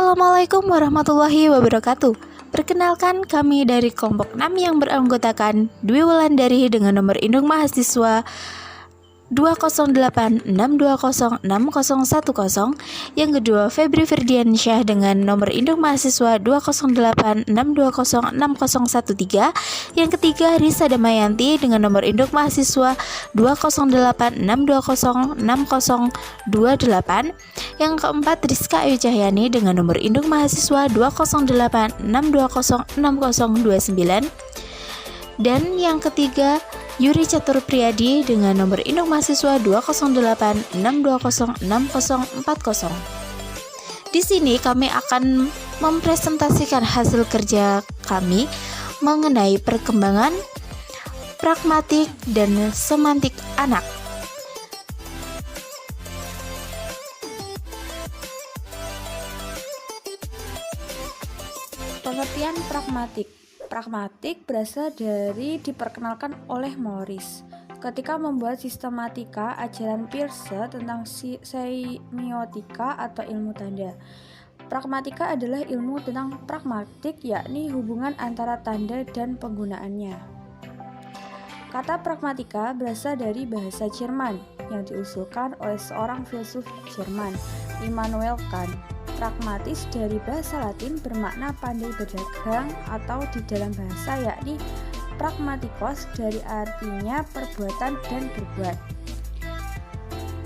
Assalamualaikum warahmatullahi wabarakatuh. Perkenalkan, kami dari kelompok 6 yang beranggotakan Dwi Wulandari dengan nomor induk mahasiswa 20862061010. Yang kedua, Febri Firdiansyah dengan nomor induk mahasiswa 20862061013. Yang ketiga, Risa Damayanti dengan nomor induk mahasiswa 20862061028. Yang keempat, Rizka Ayu Cahyani dengan nomor induk mahasiswa 20862061029. Dan yang ketiga, Yuri Catur Priyadi dengan nomor induk mahasiswa 20862061040. Di sini kami akan mempresentasikan hasil kerja kami mengenai perkembangan pragmatik dan semantik anak. Pengertian pragmatik. Pragmatik berasal dari diperkenalkan oleh Morris ketika membuat sistematika ajaran Peirce tentang semiotika atau ilmu tanda. Pragmatika adalah ilmu tentang pragmatik, yakni hubungan antara tanda dan penggunaannya. Kata pragmatika berasal dari bahasa Jerman yang diusulkan oleh seorang filsuf Jerman, Immanuel Kant. Pragmatis dari bahasa Latin bermakna pandai berdagang atau di dalam bahasa yakni pragmatikos dari artinya perbuatan dan berbuat.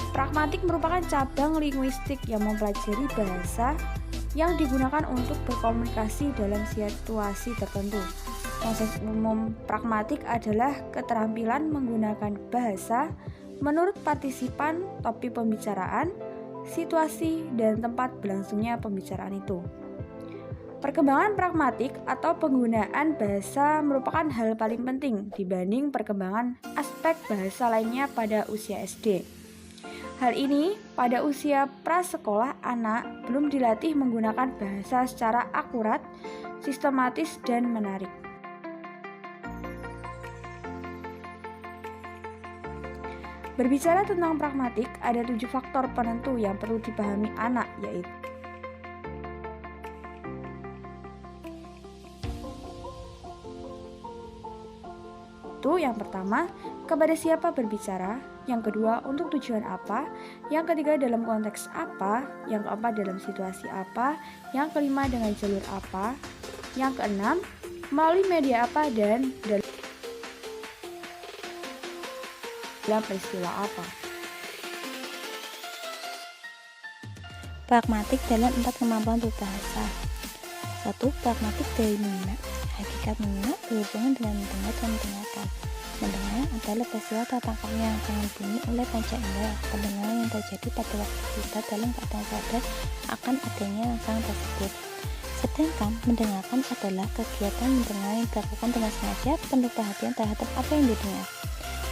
Pragmatik merupakan cabang linguistik yang mempelajari bahasa yang digunakan untuk berkomunikasi dalam situasi tertentu. Konsep umum pragmatik adalah keterampilan menggunakan bahasa menurut partisipan topik pembicaraan, situasi, dan tempat berlangsungnya pembicaraan itu. Perkembangan pragmatik atau penggunaan bahasa merupakan hal paling penting dibanding perkembangan aspek bahasa lainnya pada usia SD. Hal ini, pada usia prasekolah anak belum dilatih menggunakan bahasa secara akurat, sistematis, dan menarik. Berbicara tentang pragmatik, ada 7 faktor penentu yang perlu dipahami anak, yaitu yang pertama, kepada siapa berbicara, yang kedua, untuk tujuan apa, yang ketiga, dalam konteks apa, yang keempat, dalam situasi apa, yang kelima, dengan jalur apa, yang keenam, melalui media apa, dan dalam peristiwa apa. Pragmatik dalam 4 kemampuan berbahasa. 1. Pragmatik dari mendengar. Hakikat mendengar berhubungan dengan mendengar dan mendengarkan. Mendengar adalah peristiwa tertangkapnya rangkaian bunyi oleh panca indera. Pendengaran yang terjadi pada waktu kita dalam keadaan sadar akan adanya rangsangan tersebut. Sedangkan mendengarkan adalah kegiatan mendengar yang dilakukan dengan sengaja, penuh perhatian terhadap apa yang didengar.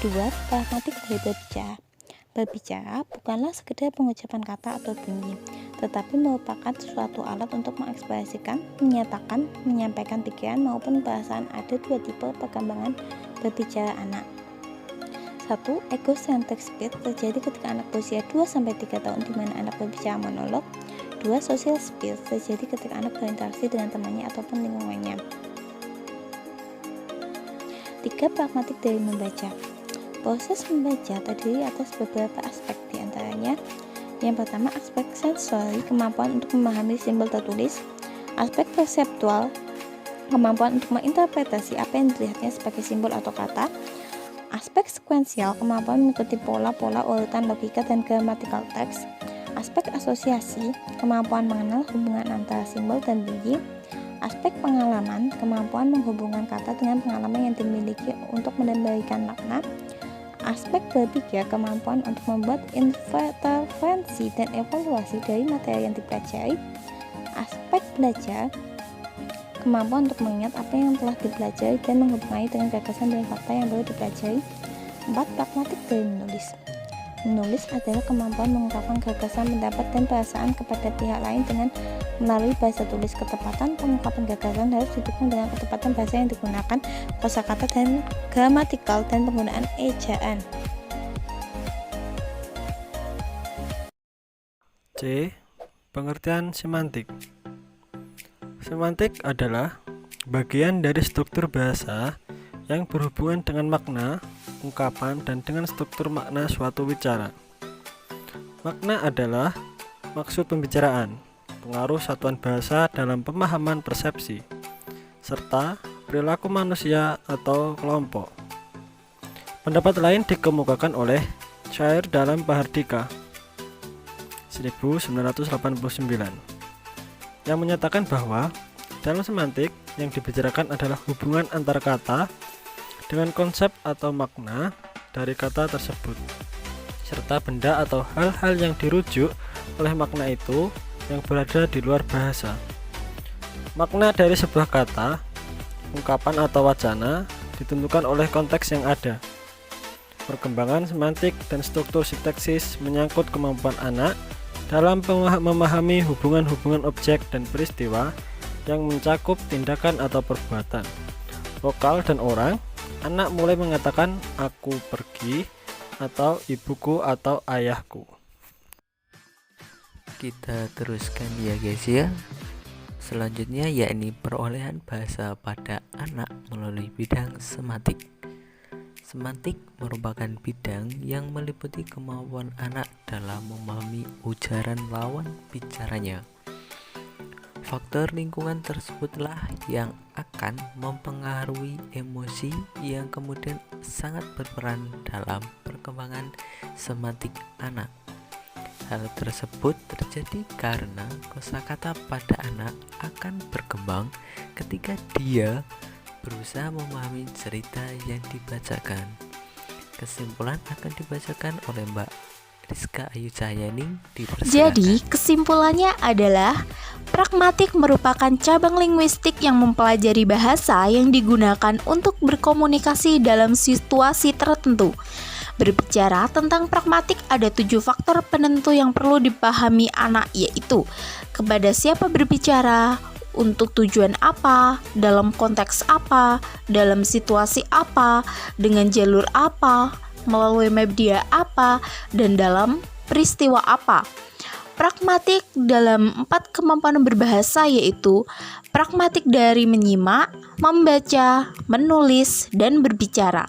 2. Pragmatik dari berbicara. Berbicara bukanlah sekedar pengucapan kata atau bunyi, tetapi merupakan suatu alat untuk mengekspresikan, menyatakan, menyampaikan pikiran maupun perasaan. Ada 2 tipe perkembangan berbicara anak. 1. Egocentric speech terjadi ketika anak berusia 2-3 tahun, di mana anak berbicara monolog. 2. Social speech terjadi ketika anak berinteraksi dengan temannya ataupun lingkungannya. 3. Pragmatik dari membaca. Proses membaca terdiri atas beberapa aspek, diantaranya yang pertama aspek sensori, kemampuan untuk memahami simbol tertulis. Aspek perseptual, kemampuan untuk menginterpretasi apa yang dilihatnya sebagai simbol atau kata. Aspek sekuensial, kemampuan mengikuti pola-pola urutan logika dan gramatikal teks. Aspek asosiasi, kemampuan mengenal hubungan antara simbol dan bunyi. Aspek pengalaman, kemampuan menghubungkan kata dengan pengalaman yang dimiliki untuk memberikan makna. Aspek berpikir, kemampuan untuk membuat interferensi dan evaluasi dari materi yang dipelajari. Aspek belajar, kemampuan untuk mengingat apa yang telah dipelajari dan menghubungkannya dengan gagasan dan fakta yang baru dipelajari. 4. Pragmatik dari menulis. Menulis adalah kemampuan mengungkapkan gagasan, pendapat, dan perasaan kepada pihak lain dengan melalui bahasa tulis. Ketepatan pengungkapan gagasan harus didukung dengan ketepatan bahasa yang digunakan, kosakata dan gramatikal, dan penggunaan ejaan. C. Pengertian semantik. Semantik adalah bagian dari struktur bahasa yang berhubungan dengan makna, ungkapan, dan dengan struktur makna suatu wicara. Makna adalah maksud pembicaraan, pengaruh satuan bahasa dalam pemahaman persepsi, serta perilaku manusia atau kelompok. Pendapat lain dikemukakan oleh Shire dalam Bahardika 1989 yang menyatakan bahwa dalam semantik yang dibicarakan adalah hubungan antar kata dengan konsep atau makna dari kata tersebut, serta benda atau hal-hal yang dirujuk oleh makna itu yang berada di luar bahasa. Makna dari sebuah kata, ungkapan atau wacana ditentukan oleh konteks yang ada. Perkembangan semantik dan struktur sintaksis menyangkut kemampuan anak dalam memahami hubungan-hubungan objek dan peristiwa yang mencakup tindakan atau perbuatan. Lokal dan orang, anak mulai mengatakan aku pergi atau ibuku atau ayahku. Kita teruskan ya guys ya. Selanjutnya yakni perolehan bahasa pada anak melalui bidang semantik. Semantik merupakan bidang yang meliputi kemampuan anak dalam memahami ujaran lawan bicaranya. Faktor lingkungan tersebutlah yang akan mempengaruhi emosi yang kemudian sangat berperan dalam perkembangan semantik anak. Hal tersebut terjadi karena kosakata pada anak akan berkembang ketika dia berusaha memahami cerita yang dibacakan. Kesimpulan akan dibacakan oleh Mbak Rizka Ayu Cahyani. Jadi, kesimpulannya adalah pragmatik merupakan cabang linguistik yang mempelajari bahasa yang digunakan untuk berkomunikasi dalam situasi tertentu. Berbicara tentang pragmatik, ada 7 faktor penentu yang perlu dipahami anak, yaitu kepada siapa berbicara, untuk tujuan apa, dalam konteks apa, dalam situasi apa, dengan jalur apa, melalui media apa, dan dalam peristiwa apa. Pragmatik dalam 4 kemampuan berbahasa, yaitu pragmatik dari menyimak, membaca, menulis, dan berbicara.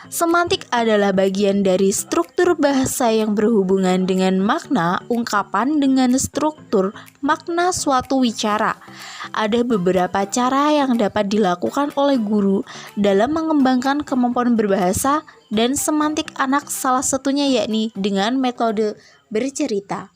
Semantik adalah bagian dari struktur bahasa yang berhubungan dengan makna, ungkapan dengan struktur makna suatu wicara. Ada beberapa cara yang dapat dilakukan oleh guru dalam mengembangkan kemampuan berbahasa dan semantik anak, salah satunya yakni dengan metode bercerita.